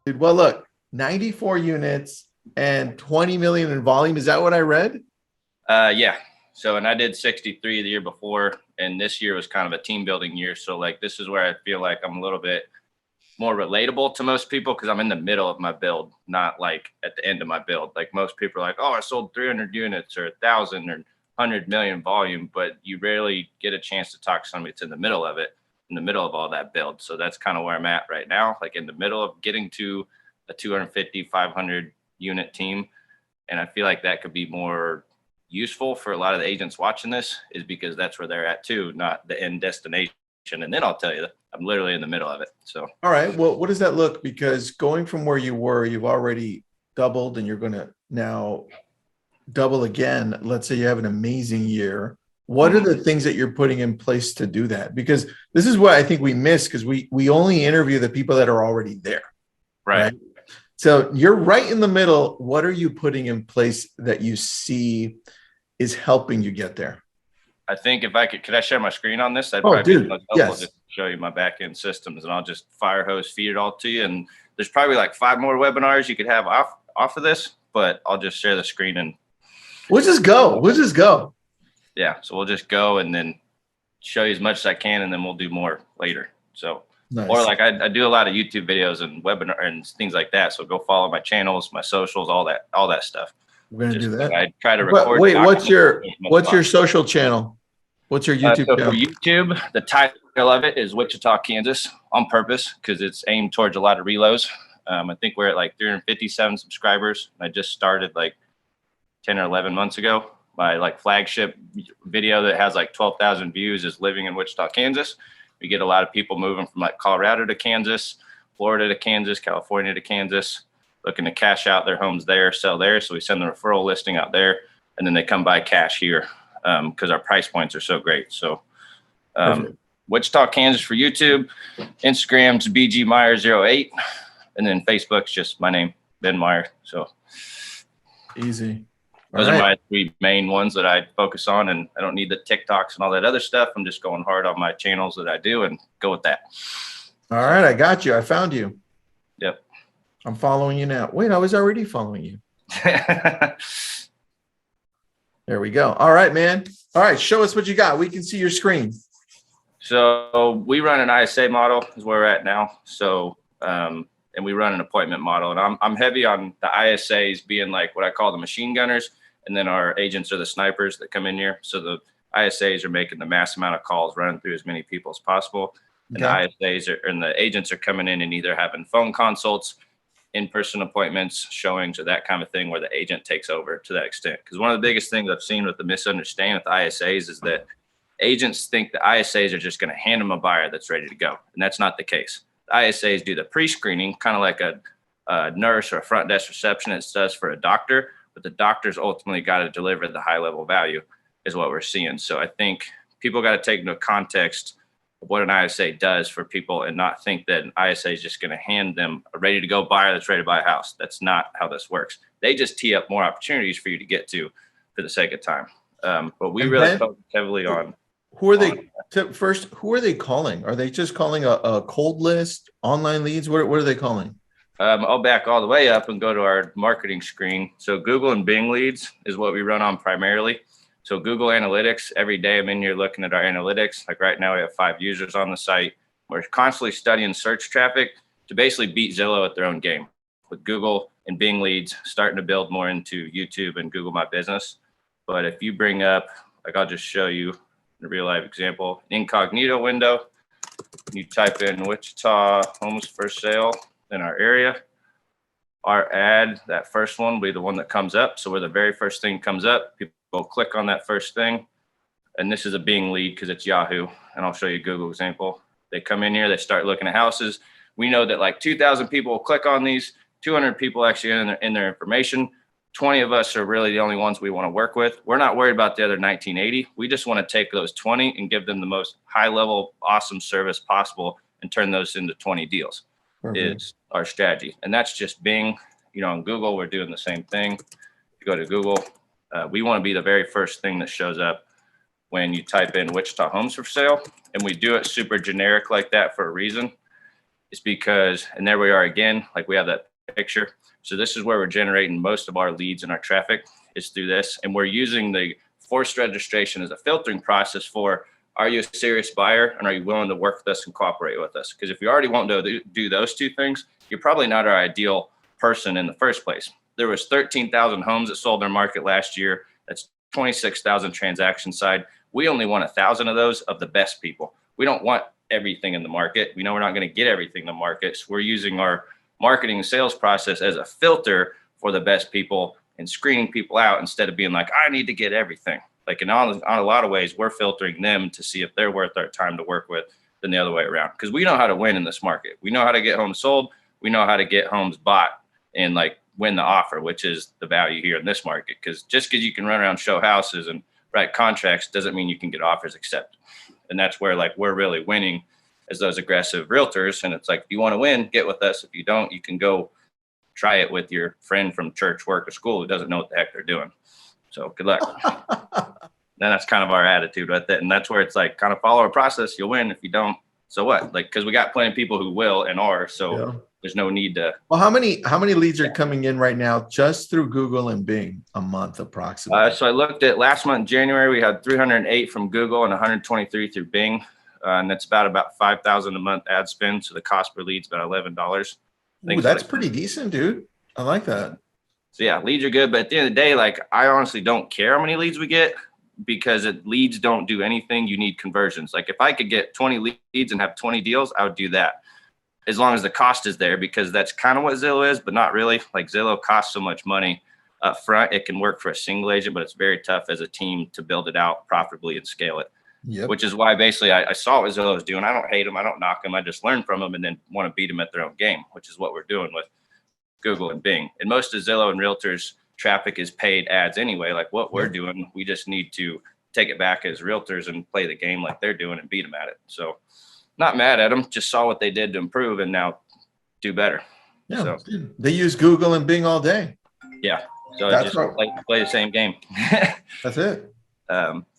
Dude, well, look, 94 units and 20 million in volume. Is that what I read? Yeah. So, and I did 63 the year before, and this year was kind of a team building year. So like, this is where I feel like I'm a little bit more relatable to most people because I'm in the middle of my build, not like at the end of my build. Like most people are like, oh, I sold 300 units or 1,000 or 100 million volume, but you rarely get a chance to talk to somebody that's in the middle of it, in the middle of all that build. So that's kind of where I'm at right now, like in the middle of getting to a 250, 500 unit team. And I feel like that could be more useful for a lot of the agents watching this is because that's where they're at too, not the end destination. And then I'll tell you, I'm literally in the middle of it. So, all right. Well, what does that look? Because going from where you were, you've already doubled and you're going to now double again. Let's say you have an amazing year. What are the things that you're putting in place to do that? Because this is what I think we miss because we only interview the people that are already there. right. So you're right in the middle. What are you putting in place that you see is helping you get there? I think if I could I share my screen on this? That'd Oh, probably dude, be helpful. yes. Just show you my back end systems, and I'll just fire hose feed it all to you. And there's probably like 5 more webinars you could have off of this, but I'll just share the screen and we'll just go. We'll just go. Yeah, so we'll just go and then show you as much as I can, and then we'll do more later. So, Nice. Or like I do a lot of YouTube videos and webinar and things like that. So go follow my channels, my socials, all that stuff. We're gonna do that. I try to record. Wait, what's your social channel? What's your YouTube so channel? For YouTube, the title of it is Wichita, Kansas, on purpose because it's aimed towards a lot of reloads. I think we're at like 357 subscribers. I just started like 10 or 11 months ago. My like flagship video that has like 12,000 views is living in Wichita, Kansas. We get a lot of people moving from like Colorado to Kansas, Florida to Kansas, California to Kansas, looking to cash out their homes there, sell there. So we send the referral listing out there, and then they come buy cash here because our price points are so great. So Wichita, Kansas for YouTube, Instagram's BG Meyer08, and then Facebook's just my name, Ben Meyer. So easy. Those are my 3 main ones that I focus on, and I don't need the TikToks and all that other stuff. I'm just going hard on my channels that I do and go with that. All right, I got you. I found you. Yep. I'm following you now. Wait, I was already following you. There we go. All right, man. All right, show us what you got. We can see your screen. So we run an ISA model is where we're at now. So, and we run an appointment model, and I'm heavy on the ISAs being like what I call the machine gunners. And then our agents are the snipers that come in here. So the ISAs are making the mass amount of calls, running through as many people as possible. And the ISAs and the agents are coming in and either having phone consults, in-person appointments, showings, or that kind of thing where the agent takes over to that extent. Because one of the biggest things I've seen with the misunderstanding with the ISAs is that agents think the ISAs are just going to hand them a buyer that's ready to go. And that's not the case. The ISAs do the pre-screening, kind of like a nurse or a front desk receptionist does for a doctor. But the doctor's ultimately got to deliver the high level value is what we're seeing. So I think people got to take into context of what an ISA does for people and not think that an ISA is just going to hand them a ready to go buyer that's ready to buy a house. That's not how this works. They just tee up more opportunities for you to get to for the sake of time. But we really focus heavily on. Who are they? First, who are they calling? Are they just calling a cold list, online leads? What are they calling? I'll back all the way up and go to our marketing screen. So Google and Bing leads is what we run on primarily. So Google Analytics, every day I'm in here looking at our analytics. Like right now we have 5 users on the site. We're constantly studying search traffic to basically beat Zillow at their own game. With Google and Bing leads starting to build more into YouTube and Google My Business. But if you bring up, like I'll just show you a real life example, incognito window, you type in Wichita homes for sale in our area. Our ad, that first one will be the one that comes up. So we're the very first thing comes up. People click on that first thing. And this is a Bing lead because it's Yahoo. And I'll show you a Google example. They come in here, they start looking at houses. We know that like 2,000 people will click on these, 200 people actually in their information. 20 of us are really the only ones we want to work with. We're not worried about the other 1980. We just want to take those 20 and give them the most high level, awesome service possible and turn those into 20 deals. Is our strategy. And that's just Bing. You know, on Google, we're doing the same thing. If you go to Google, we want to be the very first thing that shows up when you type in Wichita homes for sale, and we do it super generic like that for a reason. It's because, and there we are again, like we have that picture. So this is where we're generating most of our leads and our traffic is through this. And we're using the forced registration as a filtering process for, are you a serious buyer and are you willing to work with us and cooperate with us? Because if you already won't do those two things, you're probably not our ideal person in the first place. There was 13,000 homes that sold their market last year. That's 26,000 transaction side. We only want 1,000 of those of the best people. We don't want everything in the market. We know we're not going to get everything in the market. So we're using our marketing and sales process as a filter for the best people and screening people out instead of being like, I need to get everything. Like in a lot of ways, we're filtering them to see if they're worth our time to work with than the other way around. Because we know how to win in this market. We know how to get homes sold. We know how to get homes bought and like win the offer, which is the value here in this market. Because just because you can run around, show houses and write contracts doesn't mean you can get offers accepted. And that's where like we're really winning as those aggressive realtors. And it's like, if you want to win, get with us. If you don't, you can go try it with your friend from church, work, or school who doesn't know what the heck they're doing. So good luck. Then that's kind of our attitude with it. And that's where it's like, kind of follow our process. You'll win. If you don't, so what? Like, because we got plenty of people who will and are. So there's no need to. Well, how many leads are coming in right now just through Google and Bing a month approximately? So I looked at last month, January, we had 308 from Google and 123 through Bing. And that's about 5,000 a month ad spend. So the cost per lead is about $11. Ooh, that's pretty decent, dude. I like that. So yeah, leads are good. But at the end of the day, like I honestly don't care how many leads we get because leads don't do anything. You need conversions. Like if I could get 20 leads and have 20 deals, I would do that. As long as the cost is there, because that's kind of what Zillow is, but not really. Like Zillow costs so much money up front. It can work for a single agent, but it's very tough as a team to build it out profitably and scale it. Yep. Which is why basically I saw what Zillow was doing. I don't hate them. I don't knock them. I just learn from them and then want to beat them at their own game, which is what we're doing with Google and Bing. And most of Zillow and realtors traffic is paid ads anyway. Like what we're doing, we just need to take it back as realtors and play the game like they're doing and beat them at it. So not mad at them, just saw what they did to improve and now do better. Yeah, so they use Google and Bing all day. Yeah. So that's just play the same game. That's it.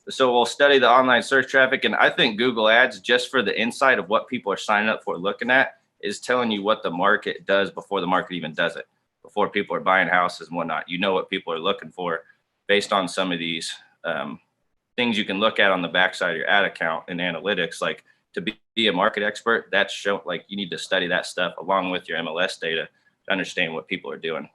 So we'll study the online search traffic. And I think Google ads, just for the insight of what people are signing up for, looking at, is telling you what the market does before the market even does it, before people are buying houses and whatnot. You know what people are looking for based on some of these things you can look at on the backside of your ad account and analytics. Like to be a market expert, that's show, like you need to study that stuff along with your MLS data to understand what people are doing,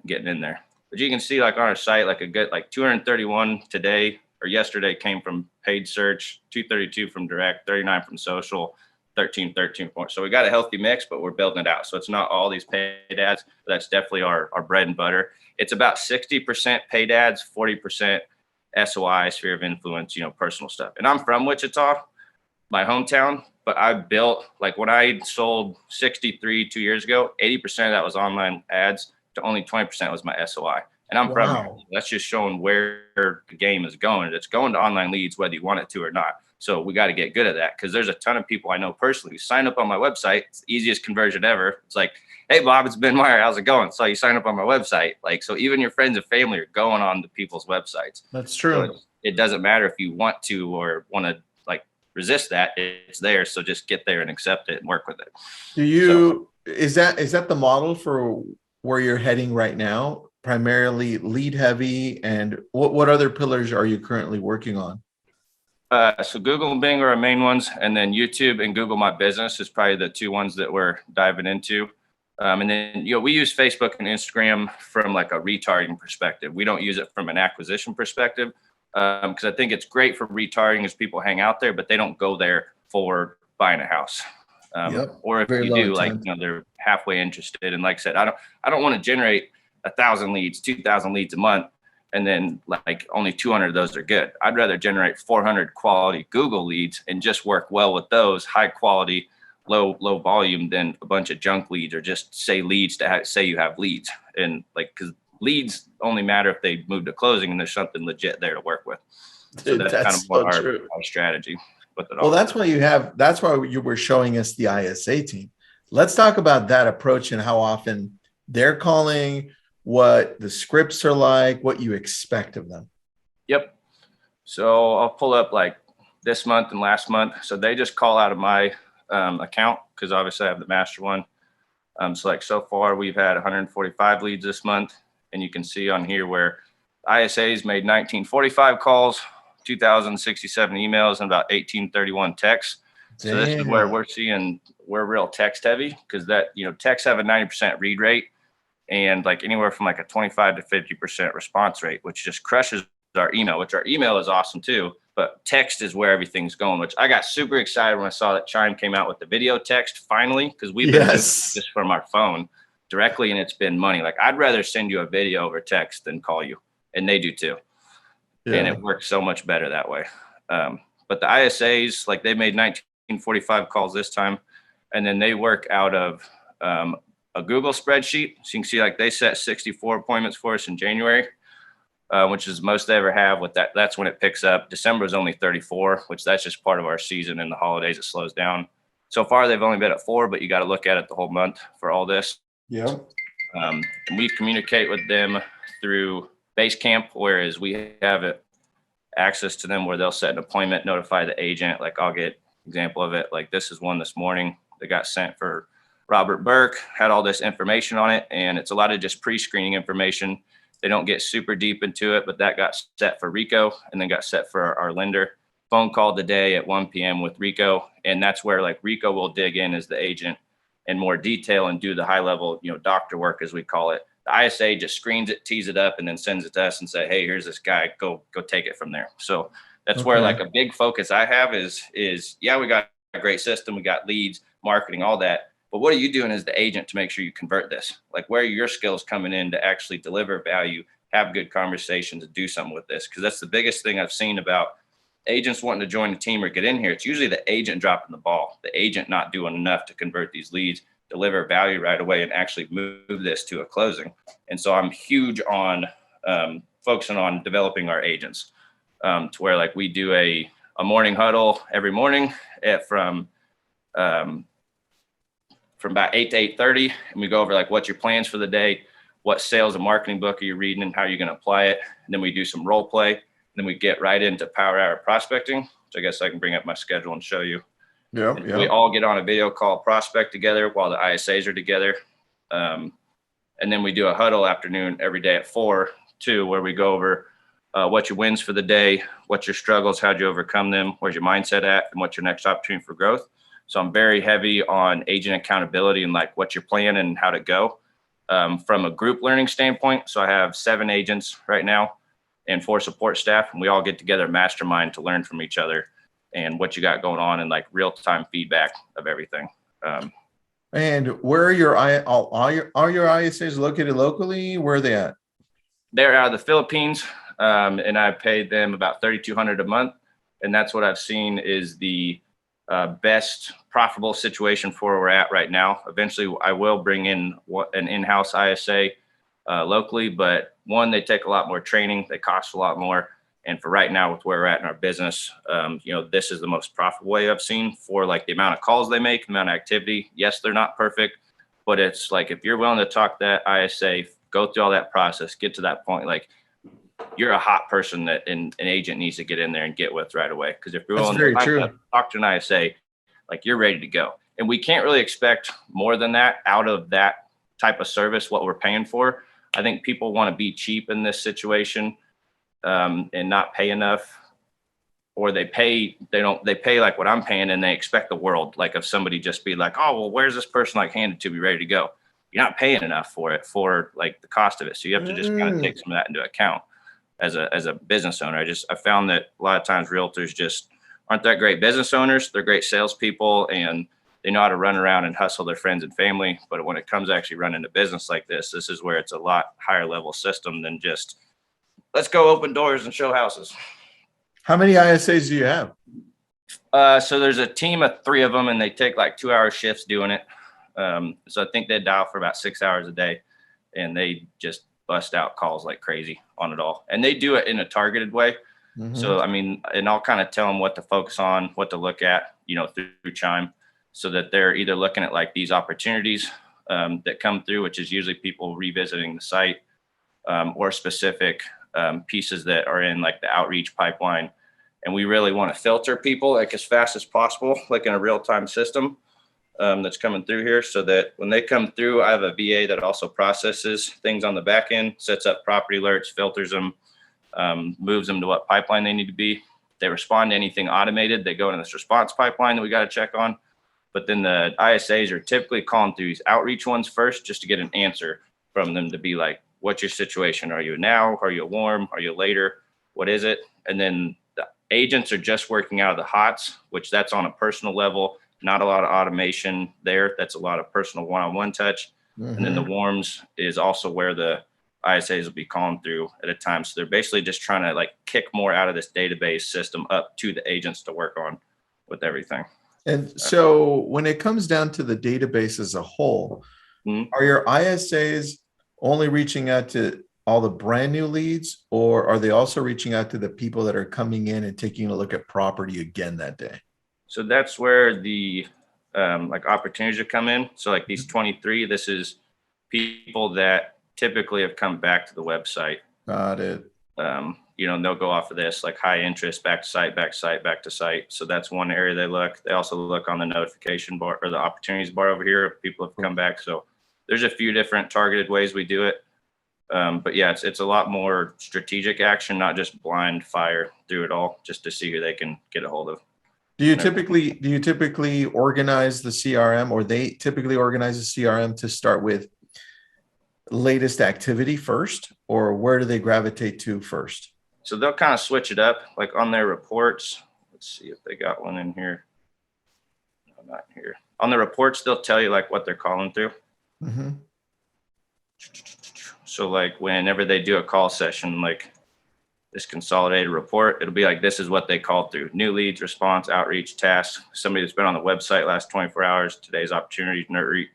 getting in there. But you can see like on our site, like a good, like 231 today or yesterday came from paid search, 232 from direct, 39 from social, 13 points. So we got a healthy mix, but we're building it out. So it's not all these paid ads, but that's definitely our bread and butter. It's about 60% paid ads, 40% SOI, sphere of influence, personal stuff. And I'm from Wichita, my hometown, but I built, like when I sold 63 2 years ago, 80% of that was online ads to only 20% was my SOI. And I'm from here. That's just showing where the game is going. It's going to online leads, whether you want it to or not. So we got to get good at that because there's a ton of people I know personally who sign up on my website. It's the easiest conversion ever. It's like, hey, Bob, it's Ben Meyer. How's it going? So you sign up on my website. Like, so even your friends and family are going on to people's websites. That's true. So it doesn't matter if you want to or want to like resist that. It's there. So just get there and accept it and work with it. Is that the model for where you're heading right now? Primarily lead heavy, and what other pillars are you currently working on? So Google and Bing are our main ones, and then YouTube and Google My Business is probably the two ones that we're diving into. And then we use Facebook and Instagram from like a retargeting perspective. We don't use it from an acquisition perspective because I think it's great for retargeting as people hang out there, but they don't go there for buying a house. Or if you do, like they're halfway interested. And like I said, I don't want to generate 1,000 leads, 2,000 leads a month, and then like only 200 of those are good. I'd rather generate 400 quality Google leads and just work well with those high quality, low volume than a bunch of junk leads or just say leads to say you have leads. And like, because leads only matter if they move to closing and there's something legit there to work with. So that's kind of what our strategy with it all. Well, that's why you were showing us the ISA team. Let's talk about that approach and how often they're calling, what the scripts are like, what you expect of them. Yep. So I'll pull up like this month and last month. So they just call out of my account because obviously I have the master one. So like so far we've had 145 leads this month, and you can see on here where ISAs made 1945 calls, 2,067 emails, and about 1,831 texts. So this is where we're seeing we're real text heavy because that, texts have a 90% read rate and like anywhere from like a 25 to 50% response rate, which just crushes our email, which our email is awesome too. But text is where everything's going, which I got super excited when I saw that Chime came out with the video text finally, because we've been doing this from our phone directly, and it's been money. Like I'd rather send you a video over text than call you, and they do too. Yeah. And it works so much better that way. But the ISAs, like they made 1945 calls this time, and then they work out of a Google spreadsheet. So you can see like they set 64 appointments for us in January. Which is most they ever have with that. That's when it picks up. December is only 34, which that's just part of our season. In the holidays, it slows down. So far, they've only been at 4, but you got to look at it the whole month for all this. Yeah. And we communicate with them through Basecamp, whereas we have access to them where they'll set an appointment, notify the agent. Like I'll get example of it. Like this is one this morning that got sent for Robert Burke, had all this information on it. And it's a lot of just pre-screening information. They don't get super deep into it, but that got set for Rico and then got set for our lender. Phone call today at 1 p.m. with Rico. And that's where like Rico will dig in as the agent in more detail and do the high level, doctor work, as we call it. The ISA just screens it, tees it up, and then sends it to us and say, hey, here's this guy, go take it from there. So that's where like a big focus I have is, yeah, we got a great system. We got leads, marketing, all that. But what are you doing as the agent to make sure you convert this? Like where are your skills coming in to actually deliver value, have good conversations, and do something with this? Because that's the biggest thing I've seen about agents wanting to join the team or get in here. It's usually the agent dropping the ball, the agent not doing enough to convert these leads, deliver value right away, and actually move this to a closing. And so I'm huge on focusing on developing our agents to where like we do a morning huddle every morning from about 8 to 8:30, and we go over like what's your plans for the day, what sales and marketing book are you reading, and how you're going to apply it. And then we do some role play. And then we get right into power hour prospecting, which I guess I can bring up my schedule and show you. Yeah. We all get on a video call prospect together while the ISAs are together. And then we do a huddle afternoon every day at 4 too, where we go over what your wins for the day, what's your struggles, how'd you overcome them, where's your mindset at, and what's your next opportunity for growth. So I'm very heavy on agent accountability and like what's your plan and how to go from a group learning standpoint. So I have 7 agents right now and 4 support staff, and we all get together mastermind to learn from each other and what you got going on and like real-time feedback of everything. And where are your ISAs located locally? Where are they at? They're out of the Philippines, and I paid them about $3,200 a month. And that's what I've seen is the best profitable situation for where we're at right now. Eventually, I will bring in an in-house ISA locally, but one, they take a lot more training, they cost a lot more. And for right now, with where we're at in our business, this is the most profitable way I've seen for like the amount of calls they make, the amount of activity. Yes, they're not perfect, but it's like if you're willing to talk that ISA, go through all that process, get to that point, like you're a hot person that an agent needs to get in there and get with right away. Because if you're willing to talk to an ISA, like you're ready to go. And we can't really expect more than that out of that type of service, what we're paying for. I think people want to be cheap in this situation and not pay enough, or they pay like what I'm paying and they expect the world. Like if somebody just be like, oh, well, where's this person like handed to be ready to go? You're not paying enough for it, for like the cost of it. So you have to just kind of take some of that into account as a business owner. I found that a lot of times realtors just aren't that great business owners. They're great salespeople and they know how to run around and hustle their friends and family. But when it comes to actually running a business like this is where it's a lot higher level system than just let's go open doors and show houses. How many ISAs do you have? So there's a team of 3 of them and they take like 2-hour shifts doing it. So I think they dial for about 6 hours a day and they just bust out calls like crazy on it all. And they do it in a targeted way. Mm-hmm. So, I mean, and I'll kind of tell them what to focus on, what to look at, through Chime, so that they're either looking at like these opportunities that come through, which is usually people revisiting the site or specific pieces that are in like the outreach pipeline And we really want to filter people like as fast as possible, like in a real-time system that's coming through here, so that when they come through, I have a VA that also processes things on the back end, sets up property alerts, filters them, moves them to what pipeline they need to be. They respond to anything automated, they go into this response pipeline that we got to check on. But then the ISAs are typically calling through these outreach ones first, just to get an answer from them to be like, what's your situation? Are you now? Are you warm? Are you later? What is it? And then the agents are just working out of the hots, which that's on a personal level. Not a lot of automation there. That's a lot of personal one-on-one touch. And then the warms is also where the ISAs will be calling through at a time. So they're basically just trying to like kick more out of this database system up to the agents to work on with everything. And so when it comes down to the database as a whole, are your ISAs only reaching out to all the brand new leads, or are they also reaching out to the people that are coming in and taking a look at property again that day? So that's where the like opportunities have come in. So like these 23, this is people that typically have come back to the website. Got it. They'll go off of this like high interest, back to site, back to site, back to site. So that's one area they look. They also look on the notification bar or the opportunities bar over here if people have come back. So there's a few different targeted ways we do it. But yeah, it's a lot more strategic action, not just blind fire through it all, just to see who they can get a hold of. Do you typically organize the CRM, or they typically organize the CRM to start with latest activity first, or where do they gravitate to first? So they'll kind of switch it up, like on their reports. Let's see if they got one in here. No, not here. On the reports, they'll tell you like what they're calling through. So like whenever they do a call session, like this consolidated report, it'll be like, this is what they called through: new leads, response, outreach, tasks, somebody that's been on the website last 24 hours, today's opportunities,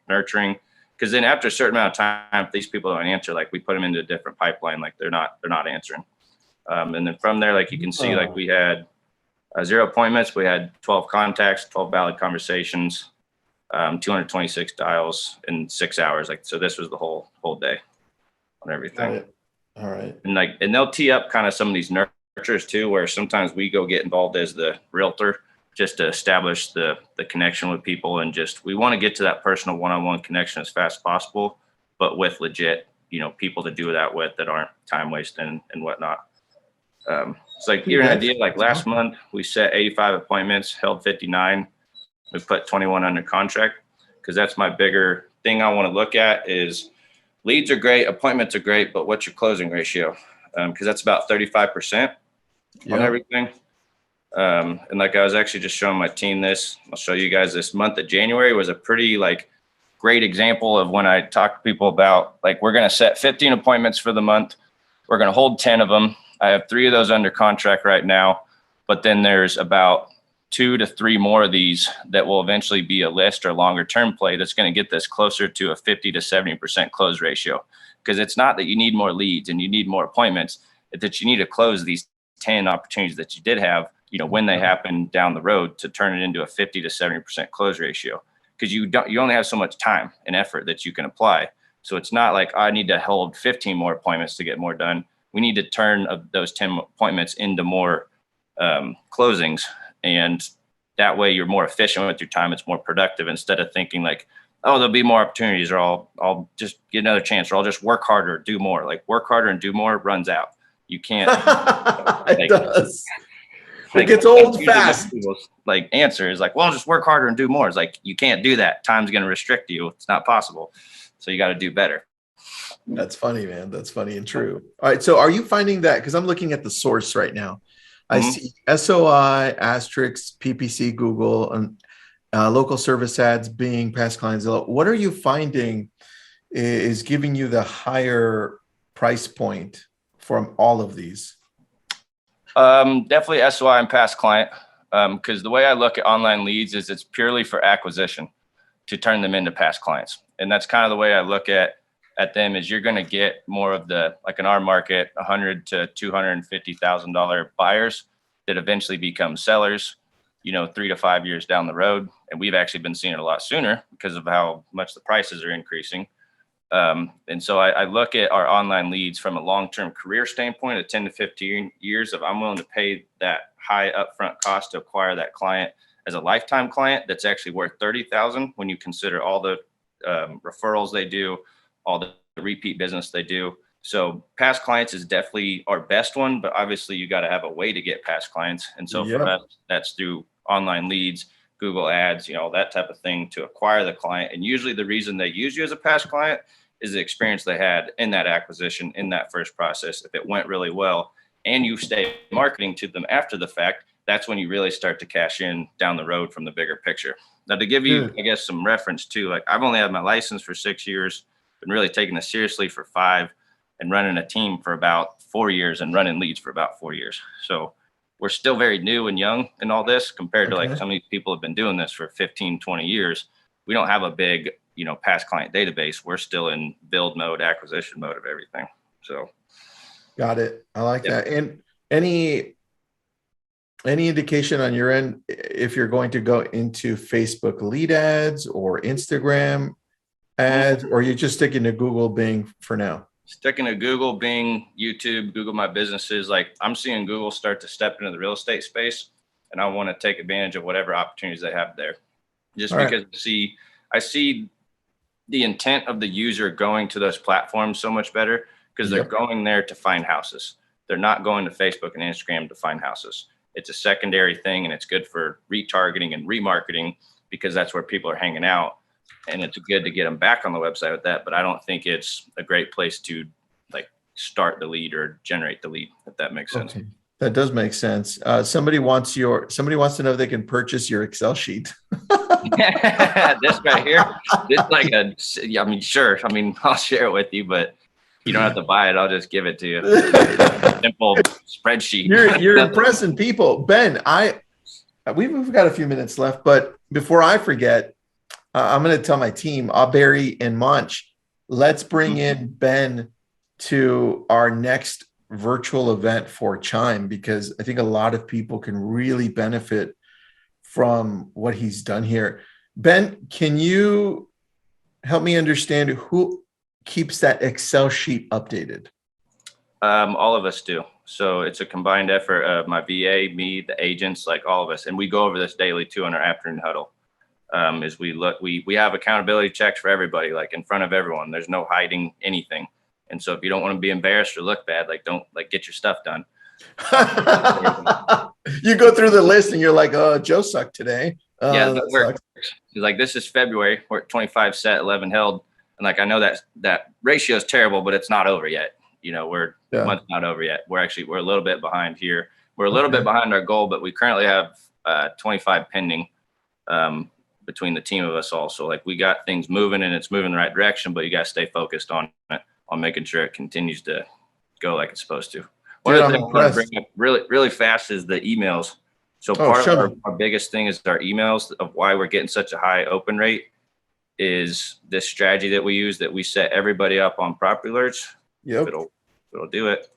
nurturing. Because then after a certain amount of time, if these people don't answer, like we put them into a different pipeline, like they're not answering. And then from there, like you can see, like we had 0 appointments, we had 12 contacts, 12 valid conversations, 226 dials in 6 hours. Like, so this was the whole day on everything. All right. And they'll tee up kind of some of these nurtures too, where sometimes we go get involved as the realtor just to establish the connection with people. And just, we want to get to that personal one-on-one connection as fast as possible, but with legit, people to do that with that aren't time wasting and whatnot. It's like, here's an idea, like last month we set 85 appointments, held 59. We put 21 under contract, because that's my bigger thing I want to look at is leads are great, appointments are great, but what's your closing ratio? Because that's about 35% on everything. And like I was actually just showing my team this. I'll show you guys this month of January was a pretty like great example of when I talk to people about like, we're going to set 15 appointments for the month. We're going to hold 10 of them. I have 3 of those under contract right now, but then there's about 2 to 3 more of these that will eventually be a list or longer term play that's going to get this closer to a 50 to 70% close ratio. Because it's not that you need more leads and you need more appointments, it's that you need to close these 10 opportunities that you did have, when they happen down the road, to turn it into a 50 to 70% close ratio. Because you only have so much time and effort that you can apply. So it's not like I need to hold 15 more appointments to get more done. We need to turn those 10 appointments into more closings. And that way you're more efficient with your time. It's more productive, instead of thinking like, oh, there'll be more opportunities, or I'll just get another chance, or I'll just work harder, do more. Like work harder and do more runs out. You can't. It does. It gets old fast. Like answer is like, well, just work harder and do more. It's like, you can't do that. Time's going to restrict you. It's not possible. So you got to do better. That's funny, man. That's funny and true. All right. So are you finding that, because I'm looking at the source right now, I see SOI, Asterix, PPC, Google, and local service ads, Bing, past clients. What are you finding is giving you the higher price point from all of these? Definitely SOI and past client. Because the way I look at online leads is it's purely for acquisition to turn them into past clients. And that's kind of the way I look at them, is you're going to get more of the, like in our market, $100,000 to $250,000 buyers that eventually become sellers, 3 to 5 years down the road. And we've actually been seeing it a lot sooner because of how much the prices are increasing. And so I look at our online leads from a long-term career standpoint of 10 to 15 years of, I'm willing to pay that high upfront cost to acquire that client as a lifetime client that's actually worth 30,000 when you consider all the referrals they do, all the repeat business they do. So past clients is definitely our best one, but obviously you got to have a way to get past clients. And so for us, that's through online leads, Google ads, that type of thing to acquire the client. And usually the reason they use you as a past client is the experience they had in that acquisition, in that first process. If it went really well and you stay marketing to them after the fact, that's when you really start to cash in down the road from the bigger picture. Now, to give you, I guess, some reference too, like I've only had my license for 6 years, been really taking this seriously for 5, and running a team for about 4 years and running leads for about 4 years. So we're still very new and young in all this compared to like some of these people have been doing this for 15, 20 years. We don't have a big, past client database. We're still in build mode, acquisition mode of everything. So. Got it. I like that. And any indication on your end if you're going to go into Facebook lead ads or Instagram ads, or you're just sticking to Google, Bing for now? Sticking to Google, Bing, YouTube, Google My Businesses. Like I'm seeing Google start to step into the real estate space, and I want to take advantage of whatever opportunities they have there. Just because I see the intent of the user going to those platforms so much better because they're going there to find houses. They're not going to Facebook and Instagram to find houses. It's a secondary thing, and it's good for retargeting and remarketing because that's where people are hanging out. And it's good to get them back on the website with that. But I don't think it's a great place to like start the lead or generate the lead, if that makes sense. Okay. That does make sense. Somebody wants to know if they can purchase your Excel sheet. This right here, sure. I'll share it with you, but you don't have to buy it. I'll just give it to you. Simple spreadsheet. You're impressing people. Ben, we've got a few minutes left, but before I forget, I'm going to tell my team, Auberry and Munch, let's bring in Ben to our next virtual event for Chime, because I think a lot of people can really benefit from what he's done here. Ben, can you help me understand who keeps that Excel sheet updated? All of us do. So it's a combined effort of my VA, me, the agents, like all of us. And we go over this daily too in our afternoon huddle. As we have accountability checks for everybody, like in front of everyone. There's no hiding anything. And so if you don't want to be embarrassed or look bad, don't get your stuff done. You go through the list and you're like, oh, Joe sucked today. That works. Like this is February. We're at 25 set, 11 held. And like, I know that ratio is terrible, but it's not over yet. We're a month not over yet. We're a little bit behind here. We're a little bit behind our goal, but we currently have 25 pending between the team of us all. So like we got things moving and it's moving in the right direction, but you got to stay focused on it, on making sure it continues to go like it's supposed to. One of the things I want to bring up really, really fast is the emails. So part of our biggest thing is our emails of why we're getting such a high open rate is this strategy that we use, that we set everybody up on property alerts. Yep. It'll do it.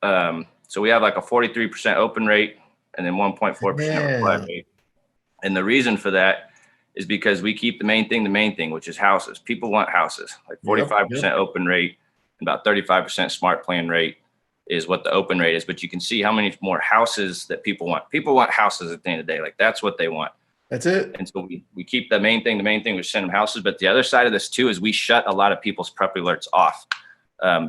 So we have like a 43% open rate and then 1.4% reply rate. And the reason for that is because we keep the main thing, which is houses. People want houses. Like 45% open rate and about 35% smart plan rate is what the open rate is. But you can see how many more houses that people want. People want houses at the end of the day. Like that's what they want. That's it. And so we keep the main thing, we send them houses. But the other side of this too is we shut a lot of people's property alerts off.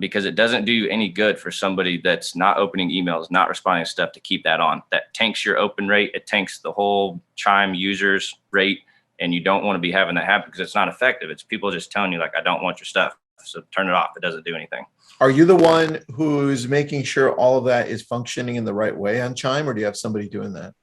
Because it doesn't do you any good for somebody that's not opening emails, not responding to stuff, to keep that on. That tanks your open rate. It tanks the whole Chime users rate. And you don't want to be having that happen because it's not effective. It's people just telling you like, I don't want your stuff. So turn it off. It doesn't do anything. Are you the one who's making sure all of that is functioning in the right way on Chime, or do you have somebody doing that?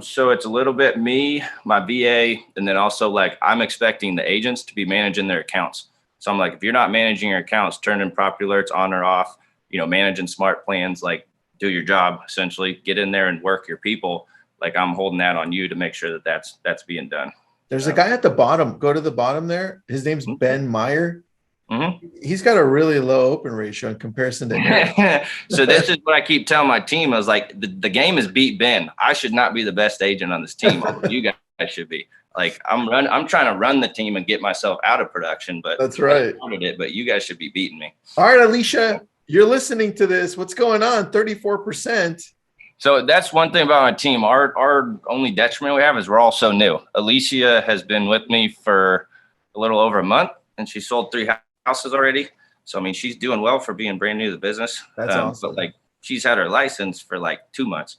So it's a little bit me, my VA, and then also like I'm expecting the agents to be managing their accounts. So I'm like, if you're not managing your accounts, turning property alerts on or off, managing smart plans, like do your job, essentially get in there and work your people. Like I'm holding that on you to make sure that that's being done. There's a guy at the bottom. Go to the bottom there. His name's Ben Meyer. Mm-hmm. He's got a really low open ratio in comparison to him. So this is what I keep telling my team. I was like, the game is beat Ben. I should not be the best agent on this team. You guys should be. Like I'm trying to run the team and get myself out of production, but that's right. But you guys should be beating me. All right, Alicia, you're listening to this. What's going on? 34%. So that's one thing about my team. Our only detriment we have is we're all so new. Alicia has been with me for a little over a month, and she sold 3 houses already. So I mean, she's doing well for being brand new to the business. That's awesome. But like, she's had her license for like 2 months.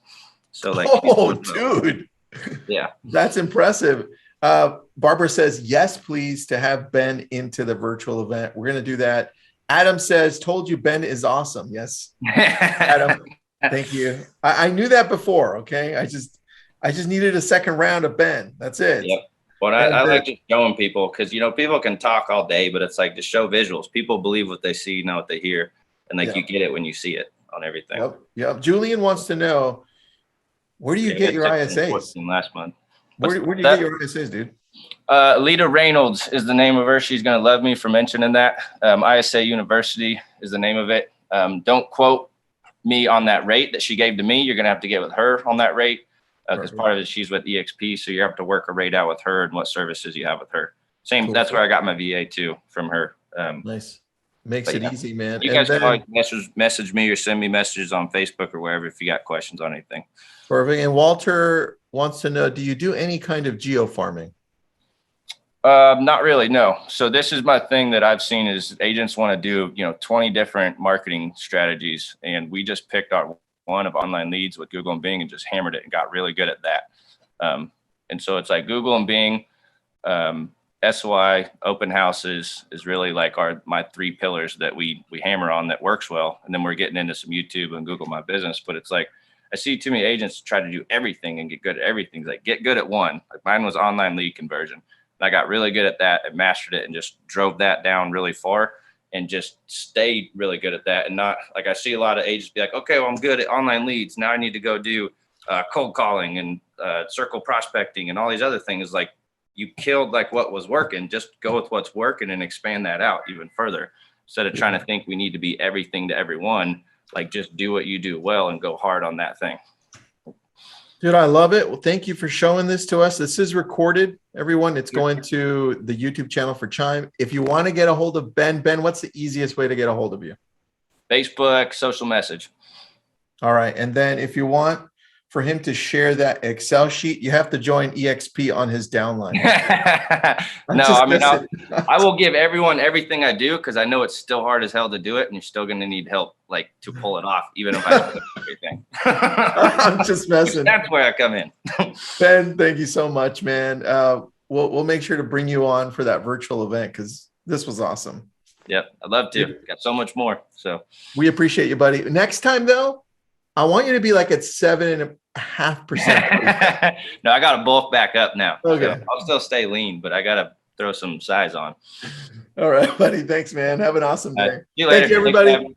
So like, Oh, dude. Yeah, That's impressive. Barbara says, yes, please, to have Ben into the virtual event. We're going to do that. Adam says, told you Ben is awesome. Yes. Adam, thank you. I knew that before. Okay. I just needed a second round of Ben. That's it. Yep. But I like just showing people, because, people can talk all day, but it's like to show visuals. People believe what they see, not what they hear. And like, you get it when you see it on everything. Yep. Julian wants to know, where do you get your ISAs? Last month. Where do you get your ISAs, dude? Lita Reynolds is the name of her. She's going to love me for mentioning that. ISA University is the name of it. Don't quote me on that rate that she gave to me. You're going to have to get with her on that rate, because part of it, she's with EXP. So you have to work a rate out with her and what services you have with her. Same. Cool. That's where I got my VA too, from her. Nice. Makes it easy, man. You guys can always message me or send me messages on Facebook or wherever if you got questions on anything. Perfect. And Walter wants to know, do you do any kind of geo farming? Not really, no. So this is my thing that I've seen is agents want to do, 20 different marketing strategies. And we just picked our one of online leads with Google and Bing and just hammered it and got really good at that. And so it's like Google and Bing, SOI, open houses is really like my 3 pillars that we hammer on that works well. And then we're getting into some YouTube and Google My Business, but it's like, I see too many agents try to do everything and get good at everything. It's like, get good at one. Like mine was online lead conversion. And I got really good at that and mastered it and just drove that down really far and just stayed really good at that. And not like, I see a lot of agents be like, okay, well, I'm good at online leads. Now I need to go do cold calling and circle prospecting and all these other things. Like, you killed like what was working. Just go with what's working and expand that out even further. Instead of trying to think we need to be everything to everyone, like just do what you do well and go hard on that thing. Dude, I love it. Well, thank you for showing this to us. This is recorded, everyone. It's going to the YouTube channel for Chime. If you want to get a hold of Ben, what's the easiest way to get a hold of you? Facebook, social message. All right. And then if you want for him to share that Excel sheet, you have to join EXP on his downline. No, I mean, I will give everyone everything I do, because I know it's still hard as hell to do it, and you're still going to need help, like to pull it off, even if I don't do everything. I'm just messing. That's where I come in. Ben, thank you so much, man. We'll make sure to bring you on for that virtual event, because this was awesome. Yep, I'd love to. Got so much more. So we appreciate you, buddy. Next time, though, I want you to be like at 7.5%. No, I got to bulk back up now. Okay. So I'll still stay lean, but I got to throw some size on. All right, buddy. Thanks, man. Have an awesome day. See you later. Thank you, everybody.